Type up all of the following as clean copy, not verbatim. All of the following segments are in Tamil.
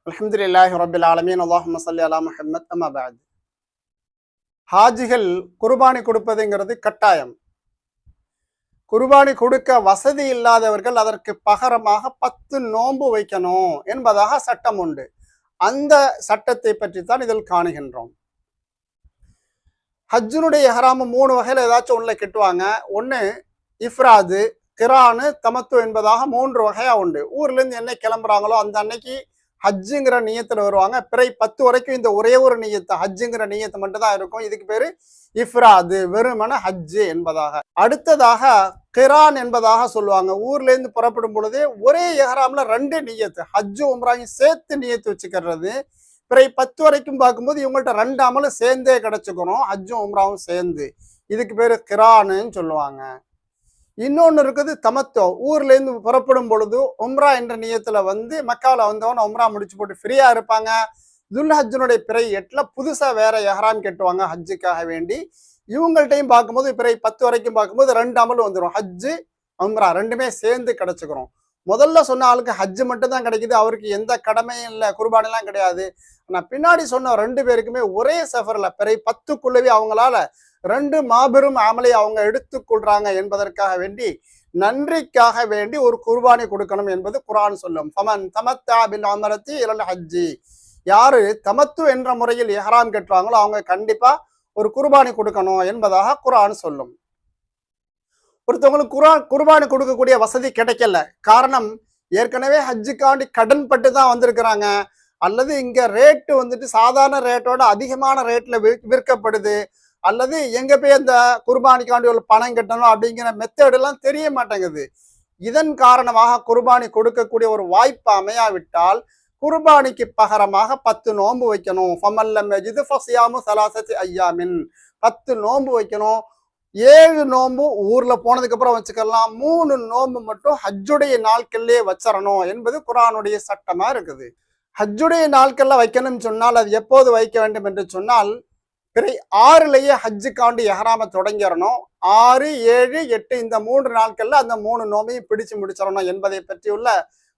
அல்ஹம்துலில்லாஹி ரப்பில் ஆலமீன். அல்லாஹும்ம ஸல்லி அலா முஹம்மத். அம்மா பஅத். ஹாஜிகள் குர்பானி கொடுப்பதுங்கிறது கட்டாயம். குர்பானி கொடுக்க வசதி இல்லாதவர்கள் அதற்கு பகரமாக 10 நோன்பு வைக்கணும் என்பதாக சட்டம் உண்டு. அந்த சட்டத்தை பற்றி தான் இதில் காணுகின்றோம். ஹஜ்ஜினுடைய இஹ்ராம் 3 வகையில் ஏதாச்சும் ஒன்றுல கட்டுவாங்க. ஒன்று இஃப்ராது, கிரானு, தமத்து என்பதாக 3 வகையா உண்டு. ஊர்லேருந்து என்ன கிளம்புறாங்களோ அந்த அன்னைக்கு ஹஜ்ஜுங்கிற நியத்தில் வருவாங்க. பிறை 10 வரைக்கும் இந்த ஒரே ஒரு நியத்தை ஹஜ்ஜுங்கிற நியத்தை மட்டும் தான் இருக்கும். இதுக்கு பேரு இஃப்ராது, வெறுமன ஹஜ்ஜு என்பதாக. அடுத்ததாக கிரான் என்பதாக சொல்லுவாங்க. ஊர்ல இருந்து புறப்படும் பொழுதே ஒரே இஹ்ராம்ல 2 நியத்து, ஹஜ்ஜு உம்ராயும் சேர்த்து நியத்து வச்சுக்கிறது. பிறை 10 வரைக்கும் பார்க்கும்போது இவங்கள்ட்ட 2 அமலும் சேர்ந்தே கிடைச்சுக்கணும், ஹஜ்ஜும் உம்ராவும் சேர்ந்து. இதுக்கு பேரு கிரானுன்னு சொல்லுவாங்க. இன்னொன்று இருக்குது தமத்தோ. ஊர்ல இருந்து புறப்படும் பொழுது உம்ரா என்ற நியத்துல வந்து மக்காவில் வந்தவன உம்ரா முடிச்சு போட்டு ஃப்ரீயா இருப்பாங்க. துல் ஹஜ்ஜினுடைய பிறை 8ல புதுசா வேற எஹ்ராம் கட்டுவாங்க ஹஜ்ஜுக்காக வேண்டி. இவங்கள்ட்டையும் பார்க்கும்போது பிறை 10 வரைக்கும் பார்க்கும்போது 2 அமல் வந்துடும், ஹஜ்ஜு உம்ரா ரெண்டுமே சேர்ந்து கிடைச்சுக்கிறோம். முதல்ல சொன்ன ஆளுக்கு ஹஜ்ஜு மட்டும் தான் கிடைக்குது, அவருக்கு எந்த கடமையும் இல்லை, குர்பானெல்லாம் கிடையாது. ஆனா பின்னாடி சொன்ன 2 பேருக்குமே ஒரே சஃபர்ல பிறை 10க்குள்ளவே அவங்களால 2 மாபெரும் அமலை அவங்க எடுத்துக்கொள்றாங்க என்பதற்காக வேண்டி, நன்றிக்காக வேண்டி ஒரு குர்பானி கொடுக்கணும் என்பது குர்ஆன் சொல்லும். ஃபமன் தமத்தா பில் உம்ரத்தி இலல் ஹஜ்ஜி, யாரு தமத்து என்ற முறையில் இஹ்ராம் கட்டுறாங்களோ அவங்க கண்டிப்பா ஒரு குர்பானி கொடுக்கணும் என்பதாக குர்ஆன் சொல்லும். ஒருத்தவங்களுக்கு குர்பானி கொடுக்கக்கூடிய வசதி கிடைக்கல, காரணம் ஏற்கனவே ஹஜ்ஜுக்காண்டி கடன் பட்டு தான் வந்திருக்கிறாங்க, அல்லது இங்க ரேட்டு வந்துட்டு சாதாரண ரேட்டோட அதிகமான ரேட்ல விற்கப்படுது, அல்லது எங்க போய் அந்த குர்பானிக்காண்டி ஒரு பணம் கட்டணும் அப்படிங்கிற மெத்தட் எல்லாம் தெரிய மாட்டேங்குது. இதன் காரணமாக குர்பானி கொடுக்கக்கூடிய ஒரு வாய்ப்பு அமையாவிட்டால் குர்பானிக்கு பகரமாக 10 நோன்பு வைக்கணும். ஃபமல்லம் யஜிது ஃபஸியாமு ஸலாஸத்தி அய்யாமின், 10 நோன்பு வைக்கணும். 7 நோன்பு ஊர்ல போனதுக்கு அப்புறம் வச்சுக்கலாம், 3 நோன்பு மட்டும் ஹஜ்ஜுடைய நாட்கள்லயே வச்சிடணும் என்பது குர்ஆனுடைய சட்டமா இருக்குது. ஹஜ்ஜுடைய நாட்கள்ல வைக்கணும்னு சொன்னால் அது எப்போது வைக்க வேண்டும் என்று சொன்னால், பிறை 6லயே ஹஜ்ஜுக்காண்டி எஹ்ராம தொடங்கிடணும். 6, 7, 8 இந்த 3 நாட்கள்ல அந்த 3 நோம்பையும் பிடிச்சு முடிச்சிடணும் என்பதை பற்றியுள்ள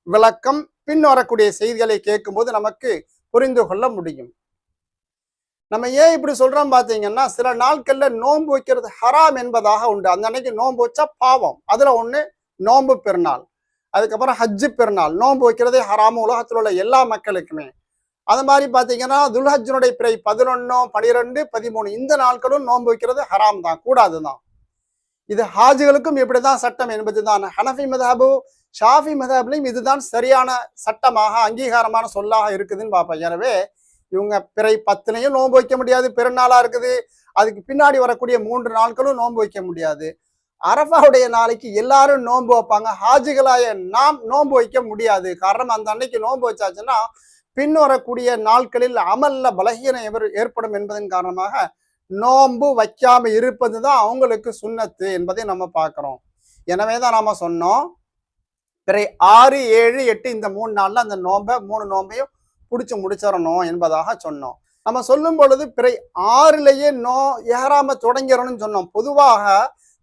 விளக்கம் பின் வரக்கூடிய செய்திகளை கேட்கும்போது நமக்கு புரிந்து கொள்ள முடியும். நம்ம ஏன் இப்படி சொல்றோம் பாத்தீங்கன்னா, சில நாட்கள்ல நோன்பு வைக்கிறது ஹராம் என்பதாக உண்டு. அந்த அன்னைக்கு நோன்பு வச்சா பாவம். அதுல ஒண்ணு நோன்பு பெருநாள், அதுக்கப்புறம் ஹஜ்ஜு பெருநாள். நோன்பு வைக்கிறதே ஹராம் உலகத்தில் உள்ள எல்லா மக்களுக்குமே. அது மாதிரி பார்த்தீங்கன்னா துல்ஹஜ்ஜினுடைய பிறை 11, 12, 13 இந்த நாட்களும் நோன்பு வைக்கிறது ஹராம் தான், கூடாது தான். இது ஹாஜிகளுக்கும் இப்படிதான் சட்டம் என்பதுதான் ஹனஃபி மதஹபு, ஷாஃபி மதஹப்லையும் இதுதான் சரியான சட்டமாக அங்கீகாரமான சொல்லாக இருக்குதுன்னு பார்ப்போம். எனவே இவங்க பிறை 10லையும் நோன்பு வைக்க முடியாது, பெருநாளா இருக்குது. அதுக்கு பின்னாடி வரக்கூடிய 3 நாட்களும் நோன்பு வைக்க முடியாது. அரஃபாவுடைய நாளைக்கு எல்லாரும் நோன்பு வைப்பாங்க, ஹாஜிகளாய நாம் நோன்பு வைக்க முடியாது. காரணம் அந்த அன்னைக்கு நோன்பு வச்சாச்சுன்னா பின் வரக்கூடிய நாட்களில் அமல்ல பலகீனம் ஏற்படும் என்பதன் காரணமாக நோன்பு வைக்காம இருப்பது தான் அவங்களுக்கு சுன்னத்து என்பதை நம்ம பார்க்கிறோம். எனவே தான் நாம சொன்னோம், பிறை 6, 7, 8 இந்த 3 நாள்ல அந்த 3 நோன்பையும் பிடிச்சு முடிச்சிடணும் என்பதாக சொன்னோம். நம்ம சொல்லும் பொழுது பிறை 6லயே எஹ்ராம தொடங்கிறோம்னு சொன்னோம். பொதுவாக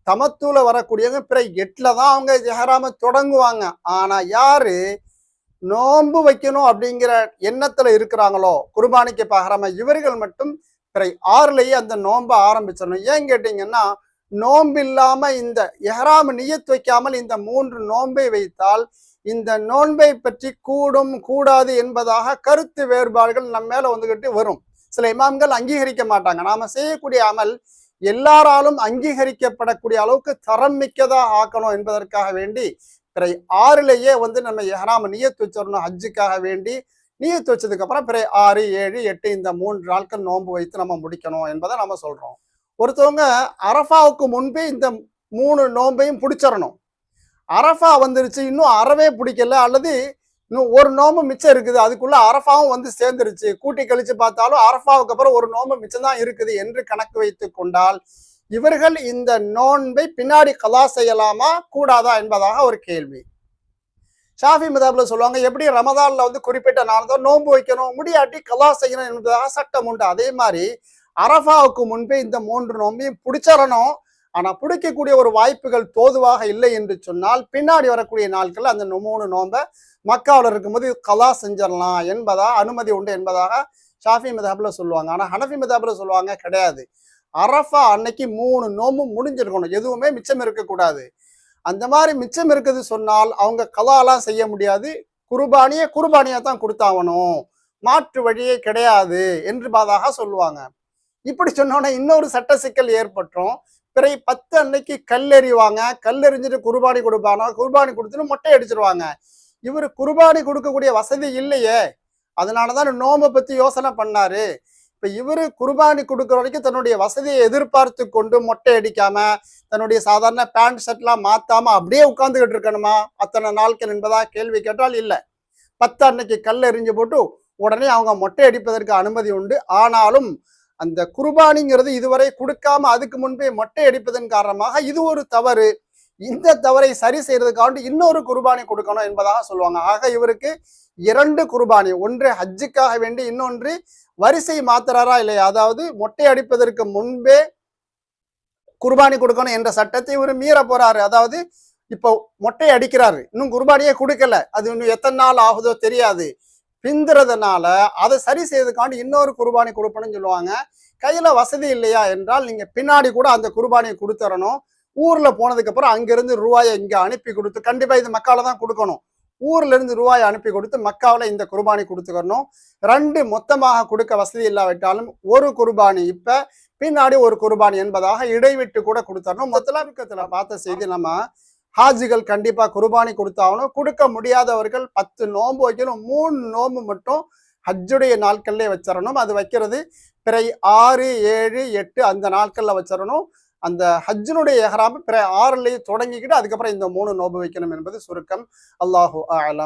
தமத்துல வரக்கூடியவங்க பிறை 8ல தான் அவங்க எஹ்ராம தொடங்குவாங்க. ஆனா யாரு நோன்பு வைக்கணும் அப்படிங்கிற எண்ணத்துல இருக்கிறாங்களோ குர்பானிக்கு பகரமா இவர்கள் மட்டும் பிறை 6லயே அந்த நோன்பை ஆரம்பிச்சிடணும். ஏன் கேட்டீங்கன்னா, நோன்பு இல்லாம இந்த எஹ்ராம் நியத் வைக்காமல் இந்த 3 நோன்பை வைத்தால் இந்த நோன்பை பற்றி கூடும் கூடாது என்பதாக கருத்து வேறுபாடுகள் நம்ம மேல வந்துகிட்டு வரும். சில இமாம்கள் அங்கீகரிக்க மாட்டாங்க. நாம செய்யக்கூடிய அமல் எல்லாராலும் அங்கீகரிக்கப்படக்கூடிய அளவுக்கு தரம் மிக்கதா ஆக்கணும் என்பதற்காக வேண்டி பிறை 6லயே வந்து நம்ம எஹ்ராம் நியத் வச்சிடணும். ஹஜ்ஜுக்காக வேண்டி நியத் வச்சதுக்கு அப்புறம் பிறை 6, 7, 8 இந்த 3 நாட்கள் நோன்பு வைத்து நம்ம முடிக்கணும் என்பதை நம்ம சொல்றோம். ஒருத்தவங்க அரஃபாவுக்கு முன்பே இந்த 3 நோன்பையும் பிடிச்சிடணும். அரஃபா வந்துருச்சு, இன்னும் அறவே பிடிக்கல, அல்லது இன்னும் ஒரு நோம்பு மிச்சம் இருக்குது, அதுக்குள்ள அரஃபாவும் வந்து சேர்ந்துருச்சு, கூட்டி கழிச்சு பார்த்தாலும் அரஃபாவுக்கு அப்புறம் ஒரு நோம்பு மிச்சம் தான் இருக்குது என்று கணக்கு வைத்து கொண்டால் இவர்கள் இந்த நோன்பை பின்னாடி கலா செய்யலாமா கூடாதா என்பதாக ஒரு கேள்வி. ஷாஃபி மதஹப்ல சொல்லுவாங்க, எப்படி ரமதான்ல வந்து குறிப்பிட்ட நாள் தான் நோன்பு வைக்கணும், முடியாட்டி கலா செய்யணும் என்பதாக சட்டம் உண்டு. அதே மாதிரி அரஃபாவுக்கு முன்பே இந்த 3 நோம்பையும் பிடிச்சிடணும். ஆனா பிடிக்கக்கூடிய ஒரு வாய்ப்புகள் தோதுவாக இல்லை என்று சொன்னால் பின்னாடி வரக்கூடிய நாட்கள் அந்த 3 நோன்பை மக்காவில் இருக்கும்போது கலா செஞ்சிடலாம் என்பதா அனுமதி உண்டு என்பதாக ஷாஃபி மதஹப்ல சொல்லுவாங்க. ஆனா ஹனஃபி மதஹப்ல சொல்லுவாங்க கிடையாது. அரஃபா அன்னைக்கு 3 நோம்பும் முடிஞ்சிருக்கணும், எதுவுமே மிச்சம் இருக்கக்கூடாது. அந்த மாதிரி மிச்சம் இருக்குது சொன்னால் அவங்க கலாலாம் செய்ய முடியாது, குர்பானியை தான் கொடுத்தாகணும், மாற்று வழியே கிடையாது என்பதாக சொல்லுவாங்க. இப்படி சொன்னோன்னே இன்னொரு சட்ட சிக்கல் ஏற்பட்டுரும். பிறை 10 அன்னைக்கு கல்லெறிவாங்க, கல்லெறிஞ்சிட்டு குர்பானி கொடுப்பாங்க, குர்பானி கொடுத்துட்டு மொட்டை அடிச்சிருவாங்க. இவர் குர்பானி கொடுக்கக்கூடிய வசதி இல்லையே, அதனாலதான் நோம்பை பத்தி யோசனை பண்ணாரு. இப்ப இவரு குர்பானி கொடுக்குற வரைக்கும் தன்னுடைய வசதியை எதிர்பார்த்து கொண்டு மொட்டை அடிக்காம தன்னுடைய சாதாரண பேண்ட் ஷர்ட்லாம் மாத்தாம அப்படியே உட்கார்ந்துகிட்டு இருக்கணுமா அத்தனை நாட்கள் என்பதா கேள்வி கேட்டால் இல்லை. 10 அன்னைக்கு கல் எறிஞ்சு போட்டு உடனே அவங்க மொட்டை அடிப்பதற்கு அனுமதி உண்டு. ஆனாலும் அந்த குர்பானிங்கிறது இதுவரை கொடுக்காம அதுக்கு முன்பே மொட்டை அடிப்பதன் காரணமாக இது ஒரு தவறு. இந்த தவறை சரி செய்யறதுக்காண்டி இன்னொரு குர்பானி கொடுக்கணும் என்பதாக சொல்லுவாங்க. ஆக இவருக்கு 2 குர்பானி, ஒன்று ஹஜ்ஜுக்காக வேண்டி, இன்னொன்று வரிசை மாத்துறாரா இல்லையா, அதாவது மொட்டை அடிப்பதற்கு முன்பே குர்பானி கொடுக்கணும் என்ற சட்டத்தை இவர் மீற போறாரு. அதாவது இப்போ மொட்டை அடிக்கிறாரு, இன்னும் குர்பானியே கொடுக்கல, அது இன்னும் எத்தனை நாள் ஆகுதோ தெரியாது, பிந்துறதுனால அதை சரி செய்யறதுக்காண்டி இன்னொரு குர்பானி கொடுப்பணும்னு சொல்லுவாங்க. கையில வசதி இல்லையா என்றால் நீங்க பின்னாடி கூட அந்த குர்பானியை கொடுத்துறணும். ஊர்ல போனதுக்கு அப்புறம் அங்கிருந்து ரூபாயை இங்க அனுப்பி கொடுத்து, கண்டிப்பா இது மக்கால தான் கொடுக்கணும், ஊர்ல இருந்து ரூபாயை அனுப்பி கொடுத்து மக்காவில் இந்த குர்பானி கொடுத்துக்கணும். 2 மொத்தமாக கொடுக்க வசதி இல்லாவிட்டாலும் ஒரு குர்பானி இப்ப பின்னாடி ஒரு குர்பானி என்பதாக இடைவிட்டு கூட கொடுத்தரணும். மொத்தத்துல பார்த்த செய்தி, நம்ம ஹாஜிகள் கண்டிப்பா குர்பானி கொடுத்தாகணும். கொடுக்க முடியாதவர்கள் 10 நோன்பு வைக்கணும், 3 நோன்பு மட்டும் ஹஜ்ஜுடைய நாட்கள்ல வச்சிடணும். அது வைக்கிறது பிறை 6, 7, 8 அந்த நாட்கள்ல வச்சிடணும். அந்த ஹஜ்ஜினுடைய எஹ்ராம் பிற 6லயே தொடங்கிக்கிட்டு அதுக்கப்புறம் இந்த 3 நோன்பு வைக்கணும் என்பது சுருக்கம். அல்லாஹு அஅலம்.